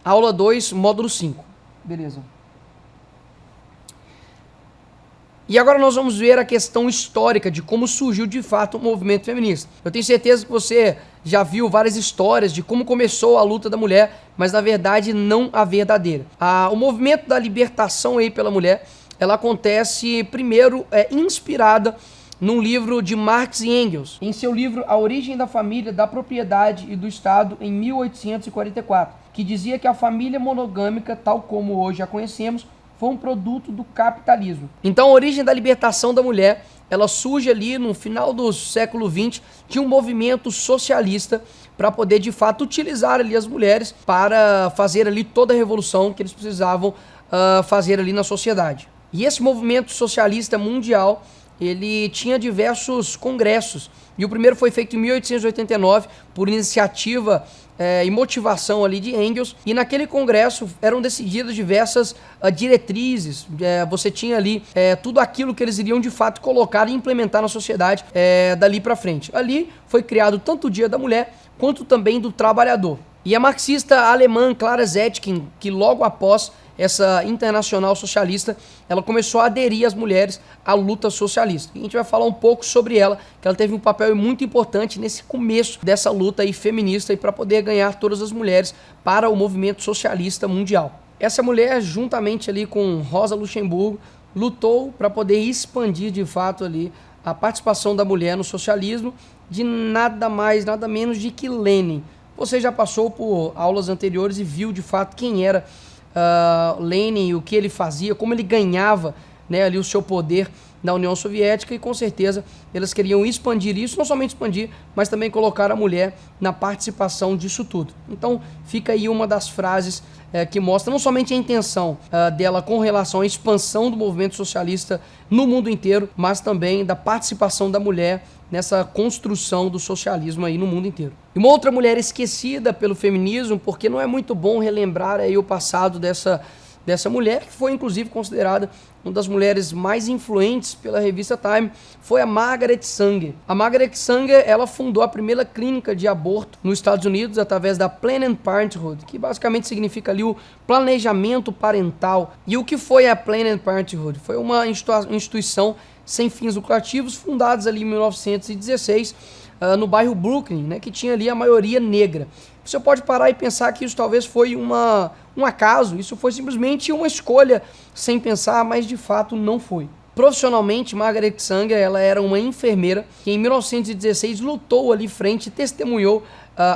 Aula 2, módulo 5. Beleza. E agora nós vamos ver a questão histórica de como surgiu de fato o movimento feminista. Eu tenho certeza que você já viu várias histórias de como começou a luta da mulher, mas na verdade não a verdadeira. O movimento da libertação aí pela mulher, ela acontece primeiro inspirada num livro de Marx e Engels, em seu livro A Origem da Família, da Propriedade e do Estado, em 1844, que dizia que a família monogâmica, tal como hoje a conhecemos, foi um produto do capitalismo. Então a origem da libertação da mulher, ela surge ali no final do século XX de um movimento socialista para poder de fato utilizar ali as mulheres para fazer ali toda a revolução que eles precisavam fazer ali na sociedade. E esse movimento socialista mundial, ele tinha diversos congressos, e o primeiro foi feito em 1889 por iniciativa e motivação ali de Engels, e naquele congresso eram decididas diversas diretrizes, você tinha ali tudo aquilo que eles iriam de fato colocar e implementar na sociedade dali para frente. Ali foi criado tanto o Dia da Mulher quanto também do Trabalhador. E a marxista alemã Clara Zetkin, que logo após essa internacional socialista, ela começou a aderir as mulheres à luta socialista. E a gente vai falar um pouco sobre ela, que ela teve um papel muito importante nesse começo dessa luta aí feminista e para poder ganhar todas as mulheres para o movimento socialista mundial. Essa mulher, juntamente ali com Rosa Luxemburgo, lutou para poder expandir de fato ali a participação da mulher no socialismo de nada mais, nada menos de que Lenin. Você já passou por aulas anteriores e viu de fato quem era Lenin, o que ele fazia, como ele ganhava, né, ali o seu poder na União Soviética, e com certeza eles queriam expandir isso, não somente expandir, mas também colocar a mulher na participação disso tudo. Então fica aí uma das frases que mostra não somente a intenção dela com relação à expansão do movimento socialista no mundo inteiro, mas também da participação da mulher nessa construção do socialismo aí no mundo inteiro. E uma outra mulher esquecida pelo feminismo, porque não é muito bom relembrar aí o passado dessa mulher, que foi inclusive considerada uma das mulheres mais influentes pela revista Time, foi a Margaret Sanger. A Margaret Sanger, ela fundou a primeira clínica de aborto nos Estados Unidos através da Planned Parenthood, que basicamente significa ali o planejamento parental. E o que foi a Planned Parenthood? Foi uma instituição sem fins lucrativos, fundados ali em 1916, no bairro Brooklyn, né, que tinha ali a maioria negra. Você pode parar e pensar que isso talvez foi um acaso, isso foi simplesmente uma escolha sem pensar, mas de fato não foi. Profissionalmente, Margaret Sanger, ela era uma enfermeira que em 1916 lutou ali frente e testemunhou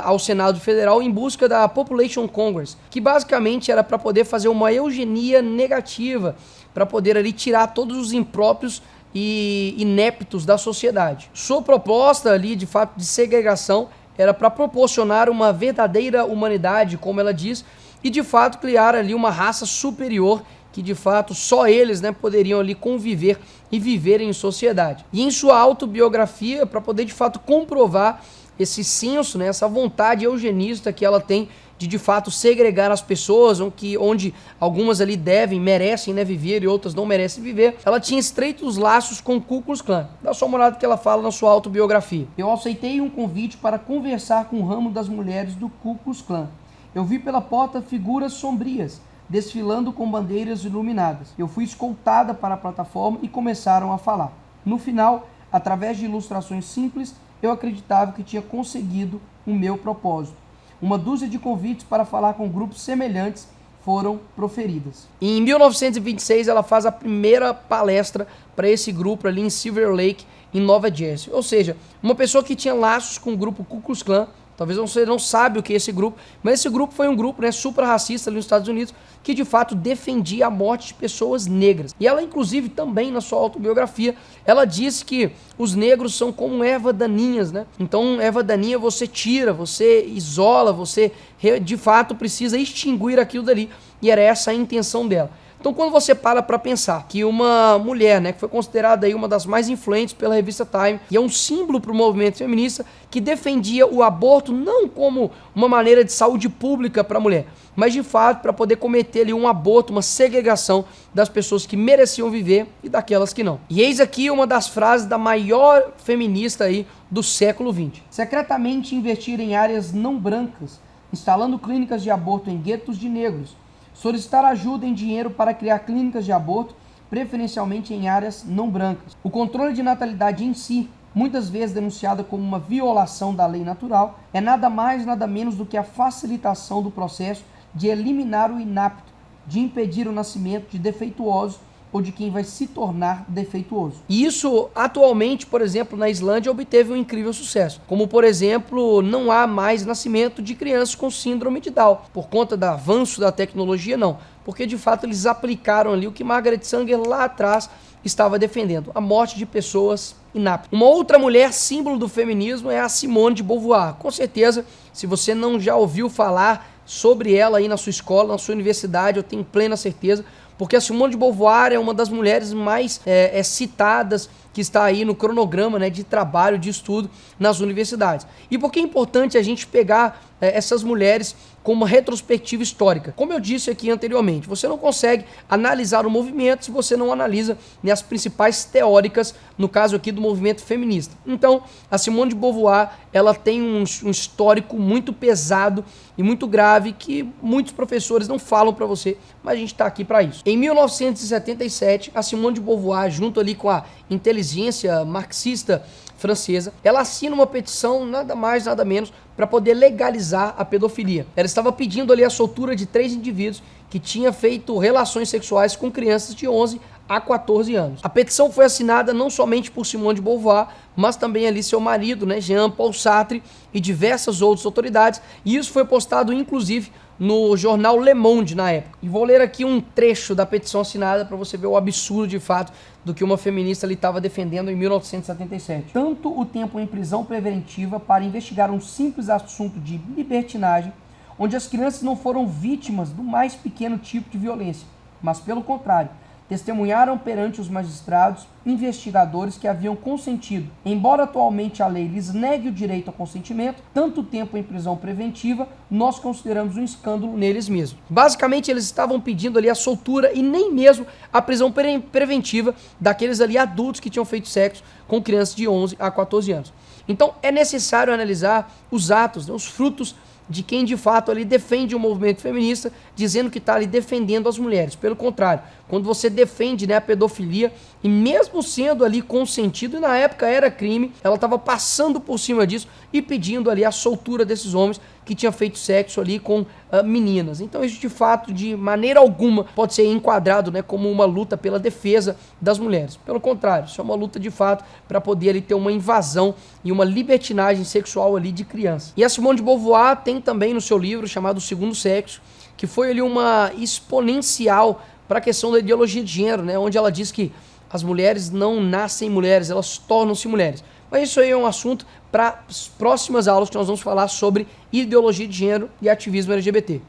ao Senado Federal em busca da Population Congress, que basicamente era para poder fazer uma eugenia negativa, para poder ali tirar todos os impróprios e ineptos da sociedade. Sua proposta ali, de fato, de segregação era para proporcionar uma verdadeira humanidade, como ela diz, e de fato criar ali uma raça superior que de fato só eles, né, poderiam ali conviver e viver em sociedade. E em sua autobiografia, para poder de fato comprovar esse senso, né, essa vontade eugenista que ela tem de fato segregar as pessoas, onde algumas ali merecem, né, viver e outras não merecem viver, ela tinha estreitos laços com o Ku Klux Klan. Dá só uma olhada que ela fala na sua autobiografia. Eu aceitei um convite para conversar com o ramo das mulheres do Ku Klux Klan. Eu vi pela porta figuras sombrias, desfilando com bandeiras iluminadas. Eu fui escoltada para a plataforma e começaram a falar. No final, através de ilustrações simples, eu acreditava que tinha conseguido o meu propósito. Uma dúzia de convites para falar com grupos semelhantes foram proferidas. Em 1926, ela faz a primeira palestra para esse grupo ali em Silver Lake, em Nova Jersey. Ou seja, uma pessoa que tinha laços com o grupo Ku Klux Klan. Talvez você não sabe o que é esse grupo, mas esse grupo foi um grupo, né, super racista ali nos Estados Unidos, que de fato defendia a morte de pessoas negras. E ela, inclusive, também na sua autobiografia, ela disse que os negros são como erva daninhas, né? Então, erva daninha você tira, você isola, você de fato precisa extinguir aquilo dali. E era essa a intenção dela. Então, quando você para pensar que uma mulher, né, que foi considerada aí uma das mais influentes pela revista Time, e é um símbolo para o movimento feminista, que defendia o aborto não como uma maneira de saúde pública para a mulher, mas de fato para poder cometer ali um aborto, uma segregação das pessoas que mereciam viver e daquelas que não. E eis aqui uma das frases da maior feminista aí do século XX. Secretamente investir em áreas não brancas instalando clínicas de aborto em guetos de negros, solicitar ajuda em dinheiro para criar clínicas de aborto, preferencialmente em áreas não brancas. O controle de natalidade em si, muitas vezes denunciada como uma violação da lei natural, é nada mais nada menos do que a facilitação do processo de eliminar o inapto, de impedir o nascimento de defeituosos ou de quem vai se tornar defeituoso. E isso, atualmente, por exemplo, na Islândia, obteve um incrível sucesso. Como, por exemplo, não há mais nascimento de crianças com síndrome de Down. Por conta do avanço da tecnologia, não. Porque, de fato, eles aplicaram ali o que Margaret Sanger lá atrás estava defendendo, a morte de pessoas inaptas. Uma outra mulher símbolo do feminismo é a Simone de Beauvoir. Com certeza, se você não já ouviu falar sobre ela aí na sua escola, na sua universidade, eu tenho plena certeza, porque a Simone de Beauvoir é uma das mulheres mais citadas que está aí no cronograma, né, de trabalho, de estudo nas universidades. E por que é importante a gente pegar essas mulheres com uma retrospectiva histórica? Como eu disse aqui anteriormente, você não consegue analisar o movimento se você não analisa, né, as principais teóricas, no caso aqui do movimento feminista. Então, a Simone de Beauvoir, ela tem um histórico muito pesado e muito grave que muitos professores não falam para você, mas a gente está aqui para isso. Em 1977, a Simone de Beauvoir, junto ali com a inteligência marxista francesa, ela assina uma petição, nada mais, nada menos, para poder legalizar a pedofilia. Ela estava pedindo ali a soltura de 3 indivíduos que tinham feito relações sexuais com crianças de 11 a 14 anos. A petição foi assinada não somente por Simone de Beauvoir, mas também ali seu marido, né, Jean-Paul Sartre, e diversas outras autoridades, e isso foi postado inclusive no jornal Le Monde na época. E vou ler aqui um trecho da petição assinada para você ver o absurdo de fato do que uma feminista ali estava defendendo em 1977. Tanto o tempo em prisão preventiva para investigar um simples assunto de libertinagem, onde as crianças não foram vítimas do mais pequeno tipo de violência, mas pelo contrário, testemunharam perante os magistrados investigadores que haviam consentido. Embora atualmente a lei lhes negue o direito ao consentimento, tanto tempo em prisão preventiva, nós consideramos um escândalo neles mesmos. Basicamente, eles estavam pedindo ali a soltura e nem mesmo a prisão preventiva daqueles ali adultos que tinham feito sexo com crianças de 11 a 14 anos. Então, é necessário analisar os atos, né, os frutos de quem de fato ali defende o movimento feminista, dizendo que está ali defendendo as mulheres. Pelo contrário, quando você defende, né, a pedofilia, e mesmo sendo ali consentido, e na época era crime, ela estava passando por cima disso e pedindo ali a soltura desses homens que tinham feito sexo ali com meninas. Então isso de fato, de maneira alguma, pode ser enquadrado, né, como uma luta pela defesa das mulheres. Pelo contrário, isso é uma luta de fato para poder ali ter uma invasão e uma libertinagem sexual ali de criança. E a Simone de Beauvoir tem também no seu livro chamado O Segundo Sexo, que foi ali uma exponencial para a questão da ideologia de gênero, né, onde ela diz que as mulheres não nascem mulheres, elas tornam-se mulheres. Mas isso aí é um assunto para as próximas aulas que nós vamos falar sobre ideologia de gênero e ativismo LGBT.